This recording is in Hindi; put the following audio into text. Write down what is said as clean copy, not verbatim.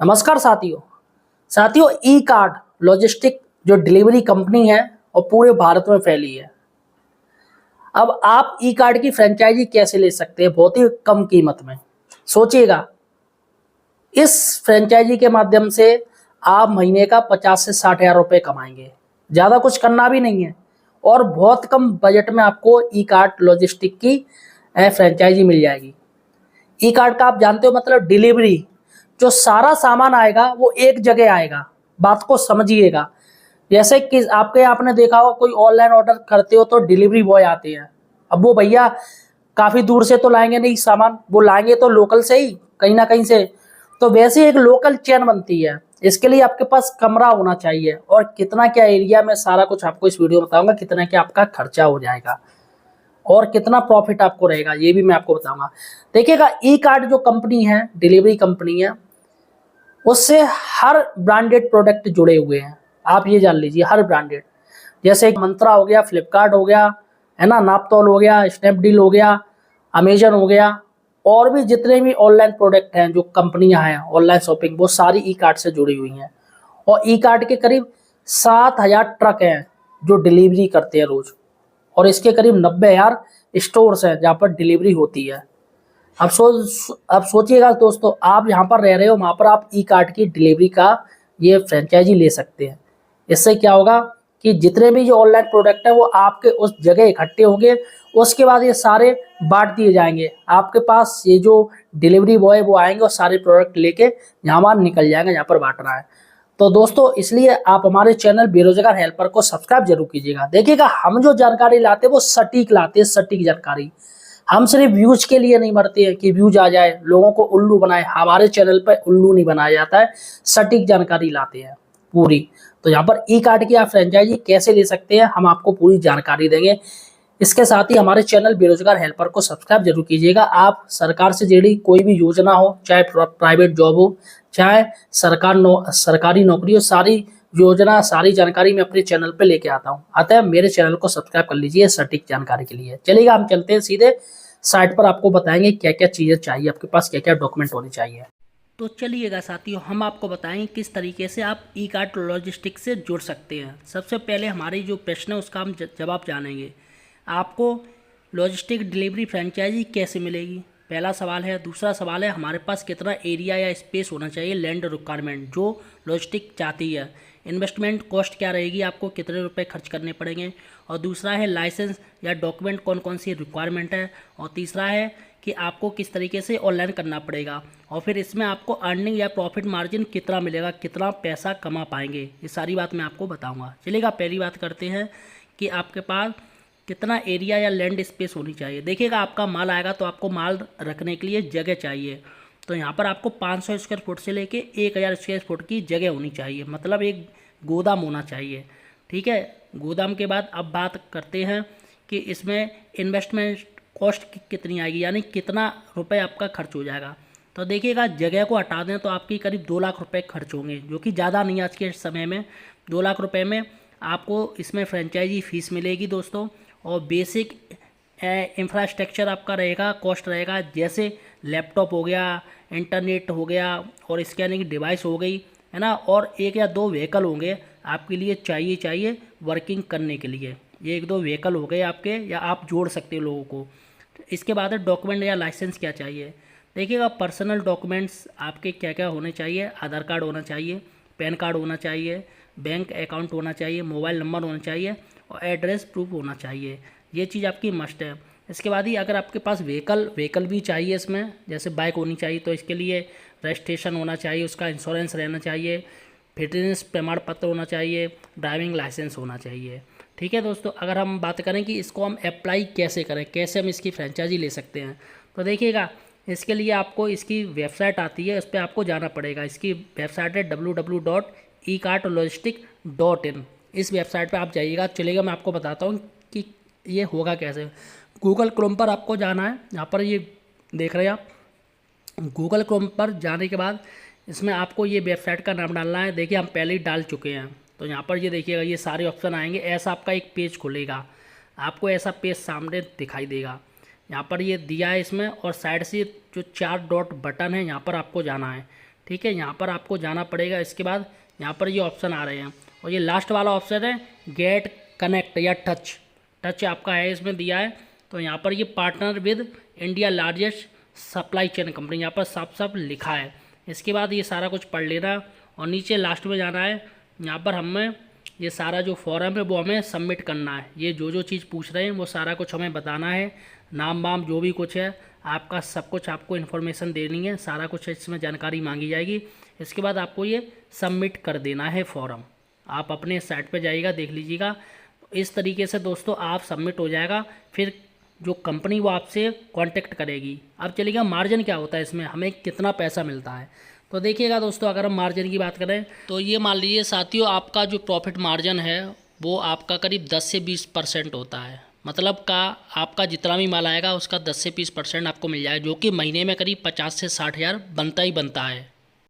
नमस्कार साथियों। ई कार्ट लॉजिस्टिक जो डिलीवरी कंपनी है और पूरे भारत में फैली है। अब आप ई कार्ट की फ्रेंचाइजी कैसे ले सकते हैं बहुत ही कम कीमत में। सोचिएगा, इस फ्रेंचाइजी के माध्यम से आप महीने का 50 से 60 हजार रुपये कमाएंगे। ज़्यादा कुछ करना भी नहीं है और बहुत कम बजट में आपको ई कार्ट लॉजिस्टिक की फ्रेंचाइजी मिल जाएगी। ई कार्ट का आप जानते हो मतलब डिलीवरी, जो सारा सामान आएगा वो एक जगह आएगा। बात को समझिएगा। जैसे कि आपके आपने देखा हो कोई ऑनलाइन ऑर्डर करते हो तो डिलीवरी बॉय आते हैं। अब वो भैया काफी दूर से तो लाएंगे नहीं सामान, वो लाएंगे तो लोकल से ही कहीं ना कहीं से। तो वैसे एक लोकल चेन बनती है। इसके लिए आपके पास कमरा होना चाहिए और कितना क्या एरिया में सारा कुछ आपको इस वीडियो में बताऊंगा। कितना क्या आपका खर्चा हो जाएगा और कितना प्रॉफिट आपको रहेगा ये भी मैं आपको बताऊंगा। देखिएगा, ई कार्ट जो कंपनी है, डिलीवरी कंपनी है, उससे हर ब्रांडेड प्रोडक्ट जुड़े हुए हैं। आप ये जान लीजिए, हर ब्रांडेड। जैसे मंत्रा हो गया, फ्लिपकार्ट हो गया, है ना, नापतोल हो गया, स्नैपडील हो गया, अमेजन हो गया, और भी जितने भी ऑनलाइन प्रोडक्ट हैं जो कंपनियां हैं ऑनलाइन शॉपिंग, वो सारी ई कार्ट से जुड़ी हुई हैं। और ई कार्ट के करीब 7,000 ट्रक हैं जो डिलीवरी करते हैं रोज। और इसके करीब 90,000 स्टोर्स हैं जहाँ पर डिलीवरी होती है। अब सोचिएगा दोस्तों, आप यहाँ पर रह रहे हो, वहाँ पर आप ई कार्ट की डिलीवरी का ये फ्रेंचाइजी ले सकते हैं। इससे क्या होगा कि जितने भी जो ऑनलाइन प्रोडक्ट है वो आपके उस जगह इकट्ठे होंगे। उसके बाद ये सारे बांट दिए जाएंगे। आपके पास ये जो डिलीवरी बॉय वो आएंगे और सारे प्रोडक्ट लेके यहाँ वहाँ निकल जाएंगे जहाँ पर बांटना है। तो दोस्तों, इसलिए आप हमारे चैनल बेरोजगार हेल्पर को सब्सक्राइब जरूर कीजिएगा। देखिएगा, हम जो जानकारी लाते हैं वो सटीक लाते हैं, सटीक जानकारी। हम सिर्फ व्यूज के लिए नहीं मरते हैं कि व्यूज आ जाए, लोगों को उल्लू बनाए। हमारे चैनल पर उल्लू नहीं बनाया जाता है, सटीक जानकारी लाते हैं पूरी। तो यहाँ पर ई कार्ट की आप फ्रेंचाइजी कैसे ले सकते हैं, हम आपको पूरी जानकारी देंगे। इसके साथ ही हमारे चैनल बेरोजगार हेल्पर को सब्सक्राइब जरूर कीजिएगा। आप सरकार से जुड़ी कोई भी योजना हो, चाहे प्राइवेट जॉब हो, चाहे सरकारी नौकरी हो, सारी योजना, सारी जानकारी मैं अपने चैनल पे लेके आता हूँ। अतः मेरे चैनल को सब्सक्राइब कर लीजिए सटीक जानकारी के लिए। चलिएगा, हम चलते हैं सीधे साइट पर। आपको बताएंगे क्या क्या चीज़ें चाहिए, आपके पास क्या क्या डॉक्यूमेंट होने चाहिए। तो चलिएगा साथियों, हम आपको बताएंगे किस तरीके से आप ई कार्ट लॉजिस्टिक से जुड़ सकते हैं। सबसे पहले हमारी जो प्रश्न है उसका हम जवाब जानेंगे। आपको लॉजिस्टिक डिलीवरी फ्रेंचाइजी कैसे मिलेगी, पहला सवाल है। दूसरा सवाल है, हमारे पास कितना एरिया या स्पेस होना चाहिए, लैंड रिक्वायरमेंट जो लॉजिस्टिक चाहती है। इन्वेस्टमेंट कॉस्ट क्या रहेगी, आपको कितने रुपए खर्च करने पड़ेंगे। और दूसरा है, लाइसेंस या डॉक्यूमेंट कौन कौन सी रिक्वायरमेंट है। और तीसरा है कि आपको किस तरीके से ऑनलाइन करना पड़ेगा। और फिर इसमें आपको अर्निंग या प्रॉफिट मार्जिन कितना मिलेगा, कितना पैसा कमा पाएंगे, ये सारी बात मैं आपको बताऊँगा। चलिएगा, पहली बात करते हैं कि आपके पास कितना एरिया या लैंड स्पेस होनी चाहिए। देखिएगा, आपका माल आएगा तो आपको माल रखने के लिए जगह चाहिए। तो यहाँ पर आपको 500 स्क्वायर फुट से लेके 1000 स्क्वायर फुट की जगह होनी चाहिए, मतलब एक गोदाम होना चाहिए। ठीक है, गोदाम के बाद अब बात करते हैं कि इसमें इन्वेस्टमेंट कॉस्ट कितनी आएगी, यानी कितना रुपए आपका खर्च हो जाएगा। तो देखिएगा, जगह को हटा दें तो आपकी करीब 2 लाख रुपए खर्च होंगे, जो कि ज़्यादा नहीं आज के समय में। 2 लाख रुपए में आपको इसमें फ्रेंचाइजी फीस मिलेगी दोस्तों। और बेसिक इंफ्रास्ट्रक्चर आपका रहेगा, कॉस्ट रहेगा, जैसे लैपटॉप हो गया, इंटरनेट हो गया और स्कैनिंग डिवाइस हो गई, है ना। और 1 या 2 व्हीकल होंगे आपके लिए चाहिए वर्किंग करने के लिए। ये 1-2 व्हीकल हो गए आपके, या आप जोड़ सकते हो लोगों को। इसके बाद डॉक्यूमेंट या लाइसेंस क्या चाहिए। देखिएगा, पर्सनल डॉक्यूमेंट्स आपके क्या क्या होने चाहिए। आधार कार्ड होना चाहिए, पैन कार्ड होना चाहिए, बैंक अकाउंट होना चाहिए, मोबाइल नंबर होना चाहिए और एड्रेस प्रूफ होना चाहिए। ये चीज़ आपकी मस्ट है। इसके बाद ही अगर आपके पास व्हीकल भी चाहिए इसमें, जैसे बाइक होनी चाहिए, तो इसके लिए रजिस्ट्रेशन होना चाहिए, उसका इंश्योरेंस रहना चाहिए, फिटनेस प्रमाण पत्र होना चाहिए, ड्राइविंग लाइसेंस होना चाहिए। ठीक है दोस्तों, अगर हम बात करें कि इसको हम अप्लाई कैसे करें, कैसे हम इसकी फ्रेंचाइजी ले सकते हैं, तो देखिएगा, इसके लिए आपको इसकी वेबसाइट आती है, उस पर आपको जाना पड़ेगा। इसकी वेबसाइट है www.ecartlogistic.in। इस वेबसाइट पे आप जाइएगा। चलिएगा, मैं आपको बताता हूँ कि ये होगा कैसे। गूगल क्रोम पर आपको जाना है। यहाँ पर ये देख रहे हैं आप, गूगल क्रोम पर जाने के बाद इसमें आपको ये वेबसाइट का नाम डालना है। देखिए, हम पहले ही डाल चुके हैं। तो यहाँ पर ये देखिएगा, ये सारे ऑप्शन आएंगे। ऐसा आपका एक पेज खुलेगा, आपको ऐसा पेज सामने दिखाई देगा। यहाँ पर ये दिया है इसमें, और साइड से जो 4 डॉट बटन है यहाँ पर आपको जाना है। ठीक है, यहाँ पर आपको जाना पड़ेगा। इसके बाद यहाँ पर ये ऑप्शन आ रहे हैं और ये लास्ट वाला ऑप्शन है गेट कनेक्ट या टच आपका है, इसमें दिया है। तो यहाँ पर ये partner with India largest supply chain company, यहाँ पर साफ लिखा है। इसके बाद ये सारा कुछ पढ़ लेना और नीचे लास्ट में जाना है। यहाँ पर हमें ये सारा जो फॉर्म है वो हमें सबमिट करना है। ये जो चीज़ पूछ रहे हैं वो सारा कुछ हमें बताना है, नाम वाम जो भी कुछ है आपका, सब कुछ आपको इन्फॉर्मेशन देनी है, सारा कुछ इसमें जानकारी मांगी जाएगी। इसके बाद आपको ये सबमिट कर देना है फॉर्म। आप अपने साइट पे जाइएगा, देख लीजिएगा। इस तरीके से दोस्तों आप सबमिट हो जाएगा। फिर जो कंपनी वो आपसे कांटेक्ट करेगी। अब चलिएगा मार्जिन क्या होता है इसमें, हमें कितना पैसा मिलता है। तो देखिएगा दोस्तों, अगर हम मार्जिन की बात करें तो ये मान लीजिए साथियों, आपका जो प्रॉफिट मार्जिन है वो आपका करीब 10 से 20% होता है। मतलब का आपका जितना भी माल आएगा उसका 10 से 20% आपको मिल जाएगा, जो कि महीने में करीब 50 से 60 हज़ार बनता ही बनता है।